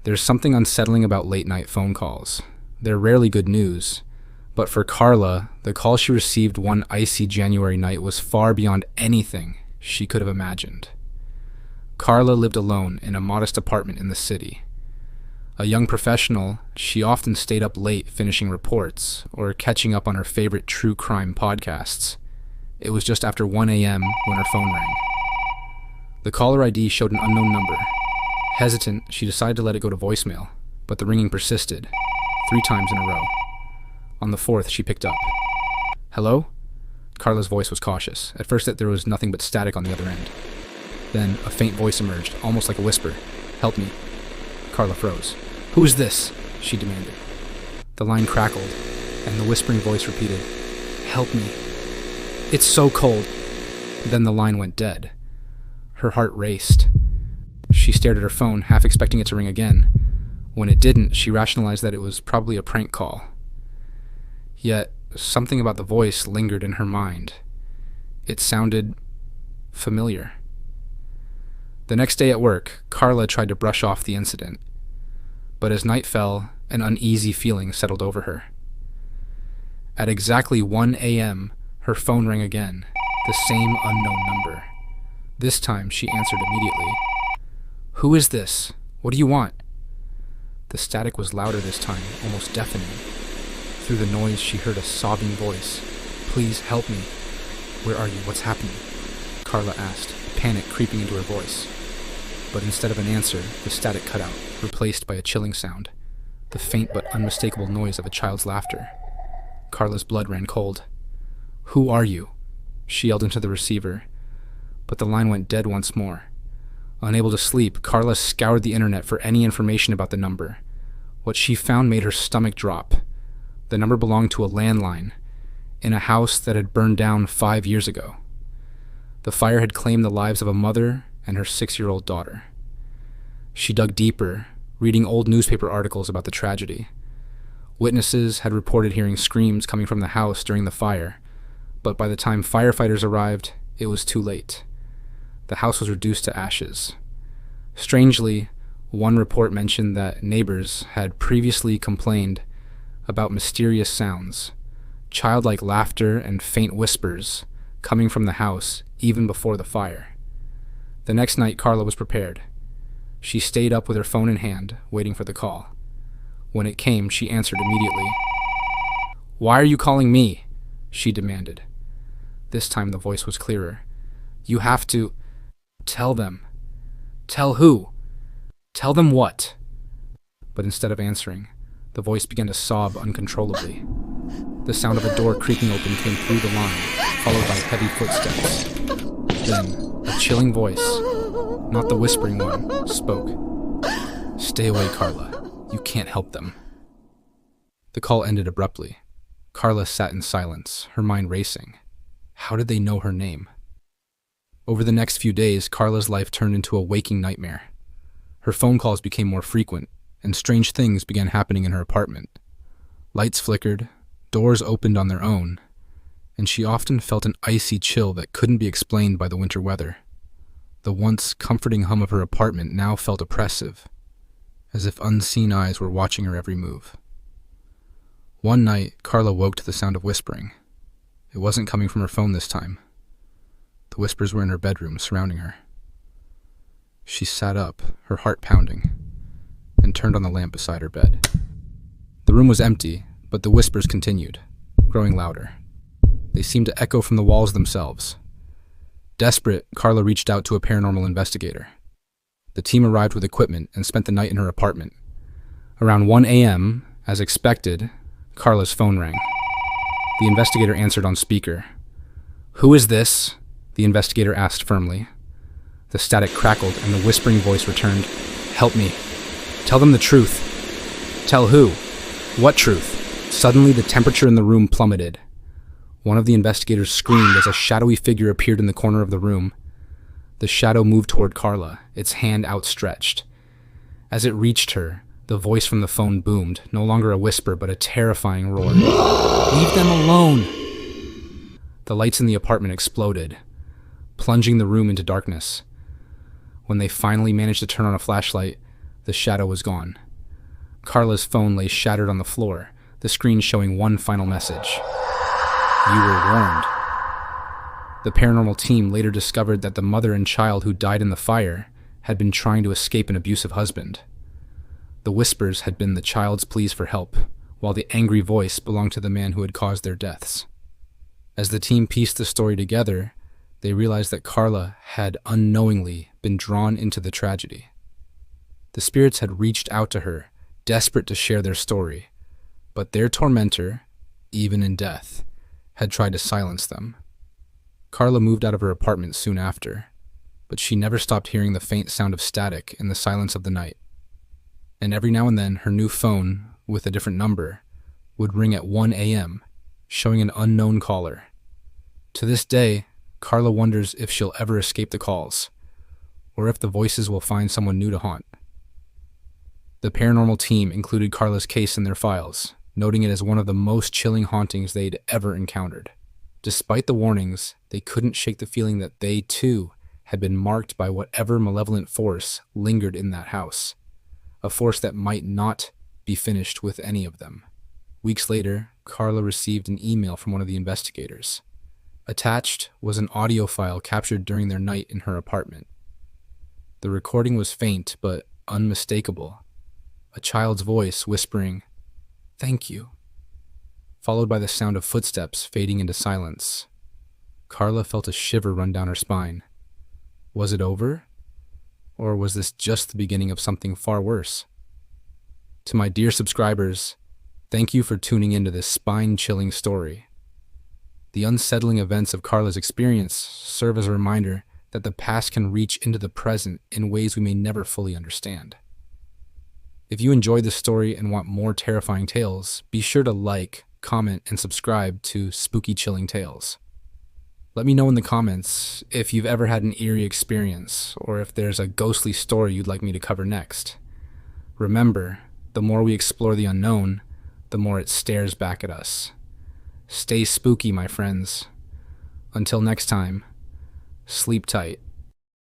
There's something unsettling about late-night phone calls. They're rarely good news, but for Carla, the call she received one icy January night was far beyond anything she could have imagined. Carla lived alone in a modest apartment in the city. A young professional, she often stayed up late finishing reports or catching up on her favorite true crime podcasts. It was just after 1 a.m. when her phone rang. The caller ID showed an unknown number. Hesitant, she decided to let it go to voicemail, but the ringing persisted, 3 times in a row. On the 4th, she picked up. "Hello?" Carla's voice was cautious. At first, there was nothing but static on the other end. Then, a faint voice emerged, almost like a whisper. "Help me." Carla froze. "Who is this?" she demanded. The line crackled, and the whispering voice repeated, "Help me. It's so cold." Then the line went dead. Her heart raced. She stared at her phone, half expecting it to ring again. When it didn't, she rationalized that it was probably a prank call. Yet, something about the voice lingered in her mind. It sounded familiar. The next day at work, Carla tried to brush off the incident. But as night fell, an uneasy feeling settled over her. At exactly 1 a.m., her phone rang again, the same unknown number. This time, she answered immediately. "Who is this? What do you want?" The static was louder this time, almost deafening. Through the noise, she heard a sobbing voice. "Please help me." "Where are you? What's happening?" Carla asked, panic creeping into her voice. But instead of an answer, the static cut out, replaced by a chilling sound, the faint but unmistakable noise of a child's laughter. Carla's blood ran cold. "Who are you?" she yelled into the receiver, but the line went dead once more. Unable to sleep, Carla scoured the internet for any information about the number. What she found made her stomach drop. The number belonged to a landline in a house that had burned down 5 years ago. The fire had claimed the lives of a mother and her 6-year-old daughter. She dug deeper, reading old newspaper articles about the tragedy. Witnesses had reported hearing screams coming from the house during the fire, but by the time firefighters arrived, it was too late. The house was reduced to ashes. Strangely, one report mentioned that neighbors had previously complained about mysterious sounds, childlike laughter and faint whispers coming from the house even before the fire. The next night, Carla was prepared. She stayed up with her phone in hand, waiting for the call. When it came, she answered immediately. "Why are you calling me?" she demanded. This time the voice was clearer. "You have to tell them." "Tell who?" "Tell them what?" But instead of answering, the voice began to sob uncontrollably. The sound of a door creaking open came through the line, followed by heavy footsteps. Then, a chilling voice, not the whispering one, spoke. "Stay away, Carla. You can't help them." The call ended abruptly. Carla sat in silence, her mind racing. How did they know her name? Over the next few days, Carla's life turned into a waking nightmare. Her phone calls became more frequent, and strange things began happening in her apartment. Lights flickered, doors opened on their own, and she often felt an icy chill that couldn't be explained by the winter weather. The once comforting hum of her apartment now felt oppressive, as if unseen eyes were watching her every move. One night, Carla woke to the sound of whispering. It wasn't coming from her phone this time. The whispers were in her bedroom, surrounding her. She sat up, her heart pounding, and turned on the lamp beside her bed. The room was empty, but the whispers continued, growing louder. They seemed to echo from the walls themselves. Desperate, Carla reached out to a paranormal investigator. The team arrived with equipment and spent the night in her apartment. Around 1 a.m., as expected, Carla's phone rang. The investigator answered on speaker. "Who is this?" the investigator asked firmly. The static crackled and the whispering voice returned. "Help me. Tell them the truth." "Tell who? What truth?" Suddenly, the temperature in the room plummeted. One of the investigators screamed as a shadowy figure appeared in the corner of the room. The shadow moved toward Carla, its hand outstretched. As it reached her, the voice from the phone boomed, no longer a whisper but a terrifying roar. "Leave them alone!" The lights in the apartment exploded, plunging the room into darkness. When they finally managed to turn on a flashlight, the shadow was gone. Carla's phone lay shattered on the floor, the screen showing one final message. You were warned. The paranormal team later discovered that the mother and child who died in the fire had been trying to escape an abusive husband. The whispers had been the child's pleas for help, while the angry voice belonged to the man who had caused their deaths. As the team pieced the story together, they realized that Carla had unknowingly been drawn into the tragedy. The spirits had reached out to her, desperate to share their story, but their tormentor, even in death, had tried to silence them. Carla moved out of her apartment soon after, but she never stopped hearing the faint sound of static in the silence of the night. And every now and then, her new phone, with a different number, would ring at 1 a.m., showing an unknown caller. To this day, Carla wonders if she'll ever escape the calls, or if the voices will find someone new to haunt. The paranormal team included Carla's case in their files, noting it as one of the most chilling hauntings they'd ever encountered. Despite the warnings, they couldn't shake the feeling that they, too, had been marked by whatever malevolent force lingered in that house, a force that might not be finished with any of them. Weeks later, Carla received an email from one of the investigators. Attached was an audio file captured during their night in her apartment. The recording was faint but unmistakable, a child's voice whispering, "Thank you," followed by the sound of footsteps fading into silence. Carla felt a shiver run down her spine. Was it over? Or was this just the beginning of something far worse? To my dear subscribers, thank you for tuning into this spine-chilling story. The unsettling events of Carla's experience serve as a reminder that the past can reach into the present in ways we may never fully understand. If you enjoyed this story and want more terrifying tales, be sure to like, comment, and subscribe to Spooky Chilling Tales. Let me know in the comments if you've ever had an eerie experience, or if there's a ghostly story you'd like me to cover next. Remember, the more we explore the unknown, the more it stares back at us. Stay spooky, my friends. Until next time, sleep tight.